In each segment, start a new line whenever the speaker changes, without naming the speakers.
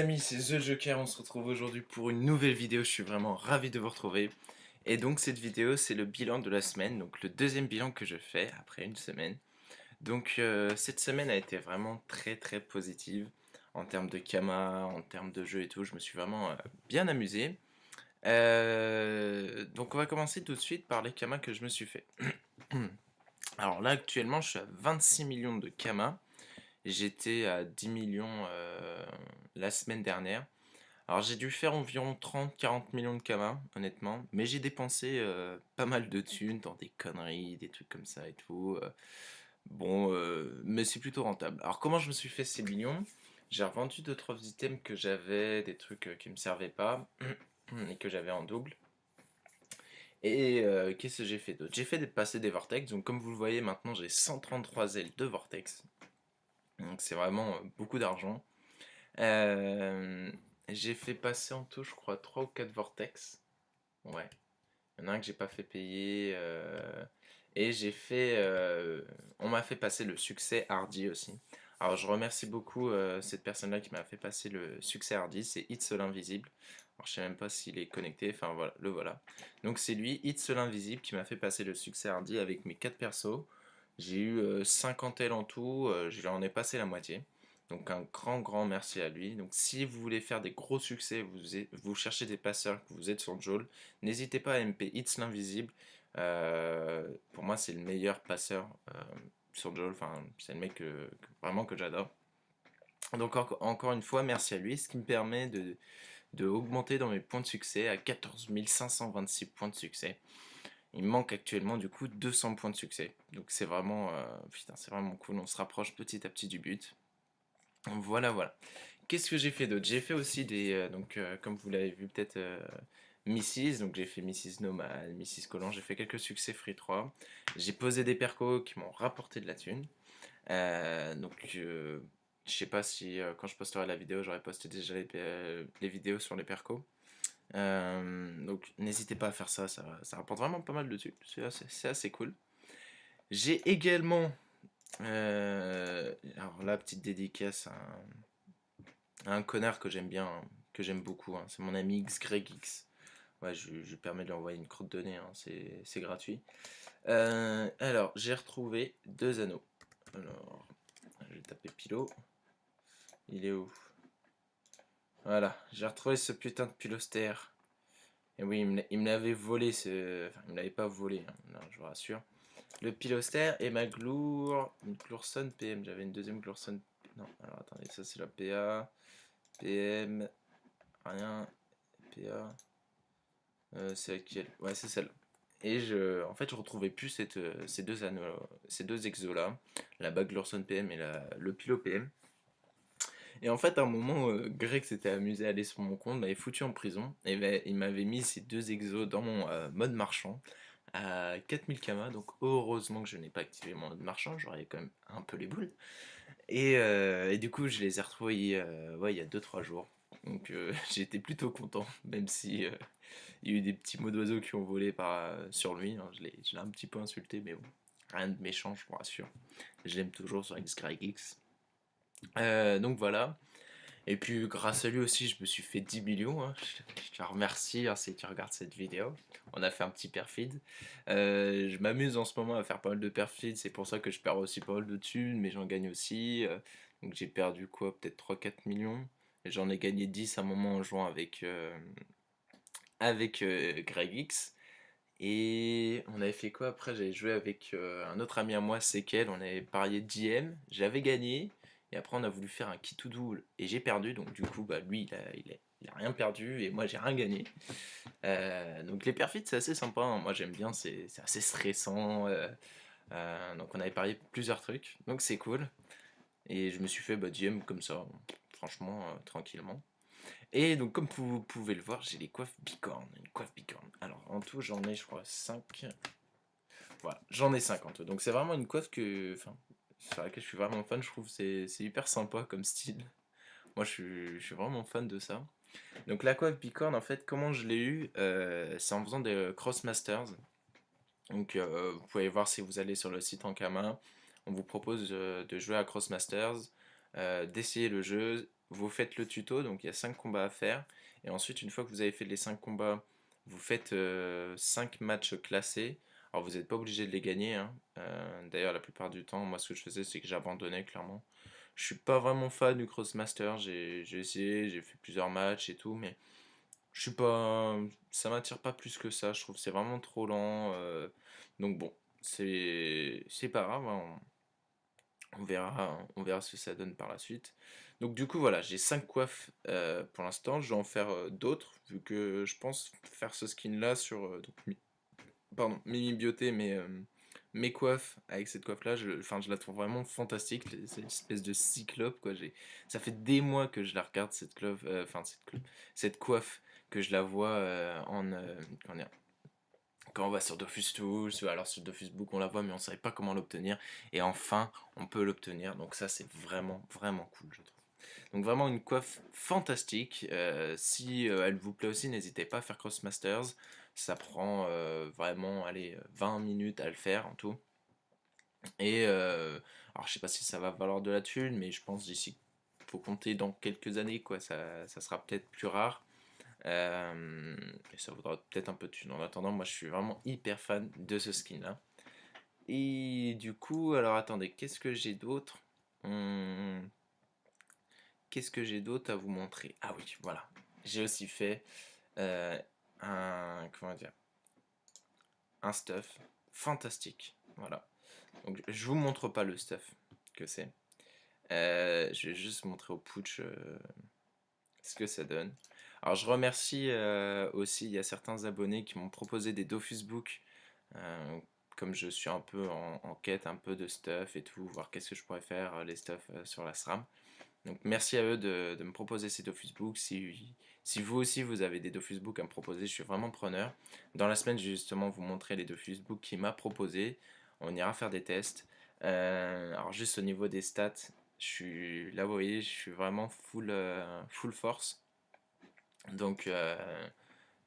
Amis, c'est The Joker, on se retrouve aujourd'hui pour une nouvelle vidéo, je suis vraiment ravi de vous retrouver. Et donc cette vidéo, c'est le bilan de la semaine, donc le deuxième bilan que je fais après une semaine. Donc cette semaine a été vraiment très positive en termes de Kama, en termes de jeu et tout, je me suis vraiment bien amusé. Donc on va commencer tout de suite par les Kama que je me suis fait. Alors là actuellement je suis à 26 millions de Kama, j'étais à 10 millions la semaine dernière. Alors j'ai dû faire environ 30-40 millions de kamas, honnêtement, mais j'ai dépensé pas mal de thunes dans des conneries, des trucs comme ça et tout. Mais c'est plutôt rentable. Alors comment je me suis fait ces millions? J'ai revendu 2-3 items que j'avais, des trucs qui me servaient pas et que j'avais en double. Et qu'est-ce que j'ai fait d'autre? J'ai fait passer des vortex, donc comme vous le voyez maintenant j'ai 133 ailes de vortex. Donc c'est vraiment beaucoup d'argent. Euh, j'ai fait passer en tout, je crois, 3 ou 4 vortex. Ouais. Il y en a un que j'ai pas fait payer. Et j'ai fait. On m'a fait passer le succès Hardy aussi. Alors je remercie beaucoup cette personne-là qui m'a fait passer le succès Hardy. C'est It's l'Invisible. Alors je sais même pas s'il est connecté. Enfin voilà, le voilà. Donc c'est lui, It's l'Invisible, qui m'a fait passer le succès Hardy avec mes 4 persos. J'ai eu 50 L en tout. Je lui en ai passé la moitié. Donc un grand merci à lui. Donc si vous voulez faire des gros succès, vous cherchez des passeurs, que vous êtes sur Joel, n'hésitez pas à MP It's l'Invisible. Pour moi, c'est le meilleur passeur sur Joel. Enfin, c'est le mec vraiment que j'adore. Donc encore une fois, merci à lui, ce qui me permet de augmenter dans mes points de succès à 14 526 points de succès. Il me manque actuellement du coup 200 points de succès. Donc c'est vraiment, putain, c'est vraiment cool. On se rapproche petit à petit du but. Voilà. Qu'est-ce que j'ai fait d'autre? J'ai fait aussi comme vous l'avez vu peut-être, Mrs. Donc j'ai fait Mrs. Nomad, Mrs. Collant, j'ai fait quelques succès Free 3. J'ai posé des percos qui m'ont rapporté de la thune. Je sais pas si quand je posterai la vidéo, j'aurais posté déjà les vidéos sur les percos. Donc n'hésitez pas à faire ça, ça rapporte vraiment pas mal de thunes, c'est assez cool. J'ai également, alors là, petite dédicace à un connard que j'aime bien, hein, que j'aime beaucoup, hein, c'est mon ami XGregX. Ouais, je lui permets de lui envoyer une croûte de nez, hein, c'est gratuit. Alors, j'ai retrouvé 2 anneaux. Alors, je vais taper Pilo. Il est où? Voilà, j'ai retrouvé ce putain de pilostère. Et oui, il me l'avait volé, enfin, il me l'avait pas volé, hein, non, je vous rassure. Le pilostère et ma glour... Une Glourson PM, j'avais une deuxième Glourson... Non, alors attendez, ça c'est la PA... PM... Rien... PA... c'est laquelle? Ouais, c'est celle-là. Et en fait, je retrouvais plus ces deux exos là, la bague Lawson PM et le Pilo PM. Et en fait, à un moment, Greg s'était amusé à aller sur mon compte, m'avait foutu en prison, et ben, il m'avait mis ces deux exos dans mon mode marchand à 4000 kamas. Donc heureusement que je n'ai pas activé mon mode marchand, j'aurais quand même un peu les boules. Et du coup, je les ai retrouvés ouais, il y a 2-3 jours. Donc j'ai été plutôt content, même si il y a eu des petits mots d'oiseau qui ont volé sur lui, hein. Je l'ai un petit peu insulté, mais bon, rien de méchant, je vous rassure. Je l'aime toujours sur XGregX. Donc voilà. Et puis grâce à lui aussi, je me suis fait 10 millions, hein. Je te remercie, hein, si tu regardes cette vidéo. On a fait un petit perfid. Je m'amuse en ce moment à faire pas mal de perfid, c'est pour ça que je perds aussi pas mal de thunes, mais j'en gagne aussi. Donc j'ai perdu quoi, peut-être 3-4 millions. Et j'en ai gagné 10 à un moment en jouant avec Greg X. Et on avait fait quoi après? J'avais joué avec un autre ami à moi, Sekel. On avait parié 10M, j'avais gagné. Et après, on a voulu faire un qui tout double. Et j'ai perdu. Donc, du coup, bah, lui, il a rien perdu. Et moi, j'ai rien gagné. Donc, les perfits, c'est assez sympa, hein. Moi, j'aime bien. C'est assez stressant. Donc, on avait parié plusieurs trucs. Donc, c'est cool. Et je me suis fait 10M comme ça. Franchement, tranquillement. Et donc, comme vous pouvez le voir, j'ai les coiffes bicornes. Une coiffe bicorne. Alors, en tout, j'en ai, je crois, 5. Voilà, j'en ai 5 en tout. Donc, c'est vraiment une coiffe enfin, sur laquelle je suis vraiment fan. Je trouve que c'est hyper sympa comme style. Moi, je suis vraiment fan de ça. Donc, la coiffe bicorne, en fait, comment je l'ai eu c'est en faisant des Crossmasters. Donc, vous pouvez voir si vous allez sur le site Ankama. On vous propose de jouer à Crossmasters, d'essayer le jeu. vous faites le tuto, donc il y a 5 combats à faire. Et ensuite, une fois que vous avez fait les 5 combats, vous faites 5 matchs classés. Alors vous n'êtes pas obligé de les gagner, hein. D'ailleurs, la plupart du temps, moi ce que je faisais, c'est que j'abandonnais clairement. Je suis pas vraiment fan du Crossmaster, j'ai essayé, j'ai fait plusieurs matchs et tout, mais je suis pas, ça m'attire pas plus que ça. Je trouve que c'est vraiment trop lent. Donc bon, c'est pas grave, hein, on verra ce que ça donne par la suite. Donc du coup voilà, j'ai 5 coiffes pour l'instant. Je vais en faire d'autres, vu que je pense faire ce skin là sur pardon, Mimi Bioté, mes coiffes avec cette coiffe là, enfin, je la trouve vraiment fantastique. C'est une espèce de cyclope quoi. Ça fait des mois que je la regarde cette coiffe, cette coiffe, que je la vois comment dire, quand on va sur Dofus Tools ou alors sur Dofus Book, on la voit mais on savait pas comment l'obtenir, et enfin on peut l'obtenir, donc ça c'est vraiment vraiment cool je trouve. Donc vraiment une coiffe fantastique. Si elle vous plaît aussi, n'hésitez pas à faire Crossmasters, ça prend vraiment allez, 20 minutes à le faire en tout. Et alors je sais pas si ça va valoir de la thune, mais je pense d'ici, faut compter dans quelques années quoi, ça sera peut-être plus rare. Et ça vaudra peut-être un peu de thune. En attendant, moi je suis vraiment hyper fan de ce skin là. Et du coup, alors attendez, qu'est-ce que j'ai d'autre? Hum, Qu'est-ce que j'ai d'autre à vous montrer? Ah oui, voilà. J'ai aussi fait euh, comment dire, un stuff fantastique. Voilà. Donc je vous montre pas le stuff que c'est. Je vais juste montrer au putsch ce que ça donne. Alors je remercie aussi, il y a certains abonnés qui m'ont proposé des Dofus Book, euh, comme je suis un peu en quête un peu de stuff et tout, voir qu'est-ce que je pourrais faire, les stuff sur la SRAM. Donc merci à eux de me proposer ces Dofus Books. Si vous aussi vous avez des Dofus Books à me proposer, je suis vraiment preneur. Dans la semaine, je vais justement vous montrer les Dofus Books qu'il m'a proposé. On ira faire des tests. Alors juste au niveau des stats, là vous voyez, je suis vraiment full force. Donc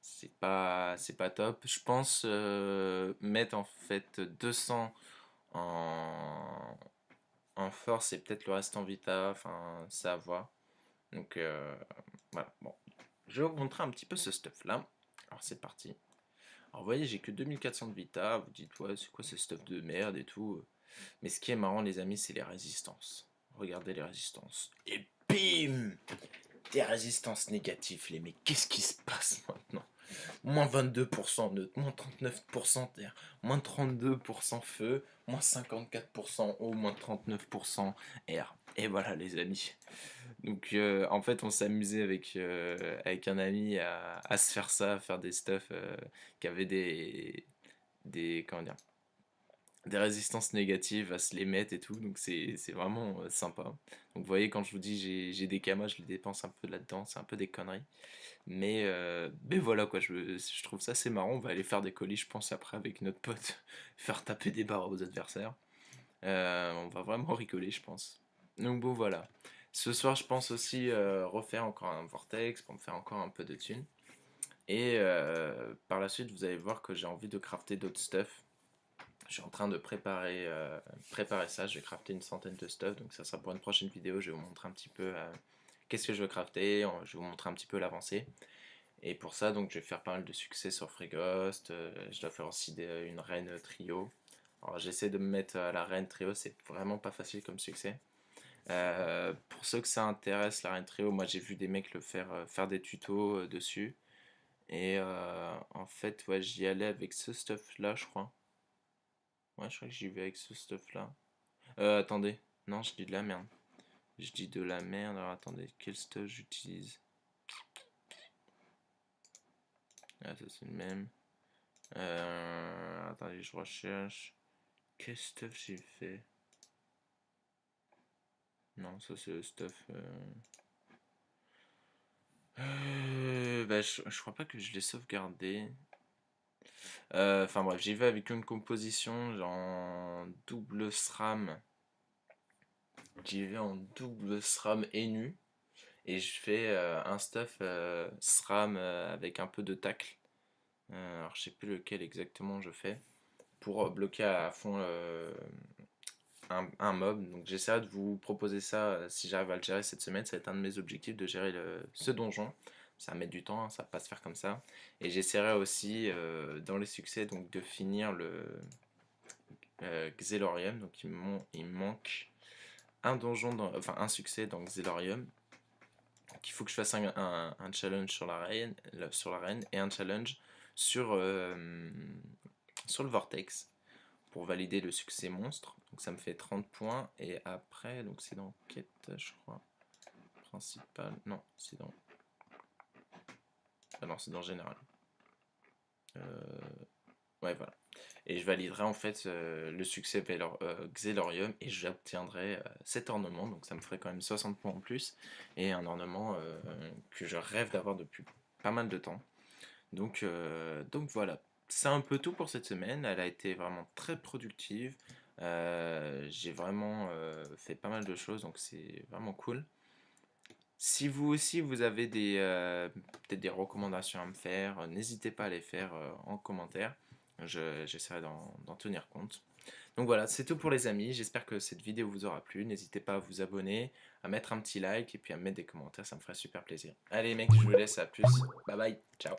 c'est pas top. Je pense mettre en fait 200 en, en force et peut-être le reste en vita, enfin ça à voir. Donc voilà, bon. Je vais vous montrer un petit peu ce stuff là. Alors c'est parti. Alors vous voyez, j'ai que 2400 de vita, vous dites ouais c'est quoi ce stuff de merde et tout. Mais ce qui est marrant les amis, c'est les résistances. Regardez les résistances. Et bim, des résistances négatives les mecs. Qu'est-ce qui se passe maintenant? Moins 22% neutre, moins 39% terre, moins 32% feu, moins 54% eau, moins 39% air. Et voilà les amis. Donc en fait on s'amusait avec un ami à se faire ça, à faire des stuff qui avaient comment dire, des résistances négatives, à se les mettre et tout, donc c'est vraiment sympa. Donc vous voyez quand je vous dis j'ai des kamas, je les dépense un peu là-dedans, c'est un peu des conneries. Mais voilà quoi, je trouve ça assez marrant. On va aller faire des colis, je pense, après avec notre pote, faire taper des barres aux adversaires. On va vraiment rigoler, je pense. Donc bon, voilà. Ce soir, je pense aussi refaire encore un vortex pour me faire encore un peu de thunes. Et par la suite, vous allez voir que j'ai envie de crafter d'autres stuff. Je suis en train de préparer ça. Je vais crafter une centaine de stuff. Donc ça sera pour une prochaine vidéo. Je vais vous montrer un petit peu qu'est-ce que je veux crafter. Je vais vous montrer un petit peu l'avancée. Et pour ça, donc, je vais faire pas mal de succès sur Freeghost. Je dois faire aussi une reine trio. Alors, j'essaie de me mettre à la reine trio, c'est vraiment pas facile comme succès. Pour ceux que ça intéresse, la reine trio, moi j'ai vu des mecs le faire des tutos dessus. Et en fait, ouais, j'y allais avec ce stuff là, je crois. Ouais, je crois que j'y vais avec ce stuff là. Attendez, non, je dis de la merde. Je dis de la merde, alors attendez, quel stuff j'utilise? Ah, ça c'est le même. Attendez, je recherche. Quel stuff j'ai fait? Non, ça c'est le stuff. Bah, je crois pas que je l'ai sauvegardé. Enfin bref, j'y vais avec une composition en double SRAM. J'y vais en double SRAM et nu. Et je fais un stuff SRAM avec un peu de tacle. Alors je sais plus lequel exactement je fais. Pour bloquer à fond un mob. Donc j'essaierai de vous proposer ça si j'arrive à le gérer cette semaine. Ça va être un de mes objectifs de gérer ce donjon. Ça va mettre du temps, hein, ça va pas se faire comme ça. Et j'essaierai aussi dans les succès donc de finir le Xelorium. Donc il me manque un donjon, enfin un succès dans Xelorium. Donc il faut que je fasse un challenge sur l'arène et un challenge sur, sur le Vortex pour valider le succès monstre. Donc ça me fait 30 points. Et après, donc c'est dans quête, je crois. Principal. Non, c'est dans. Ah non, c'est dans général. Ouais, voilà. Et je validerai en fait le succès Xelorium et j'obtiendrai cet ornement. Donc ça me ferait quand même 60 points en plus. Et un ornement que je rêve d'avoir depuis pas mal de temps. Donc voilà. C'est un peu tout pour cette semaine. Elle a été vraiment très productive. J'ai vraiment fait pas mal de choses. Donc c'est vraiment cool. Si vous aussi vous avez peut-être des recommandations à me faire, n'hésitez pas à les faire en commentaire. J'essaierai d'en tenir compte. Donc voilà, c'est tout pour les amis. J'espère que cette vidéo vous aura plu. N'hésitez pas à vous abonner, à mettre un petit like et puis à mettre des commentaires. Ça me ferait super plaisir. Allez mec, je vous laisse. À plus. Bye bye. Ciao.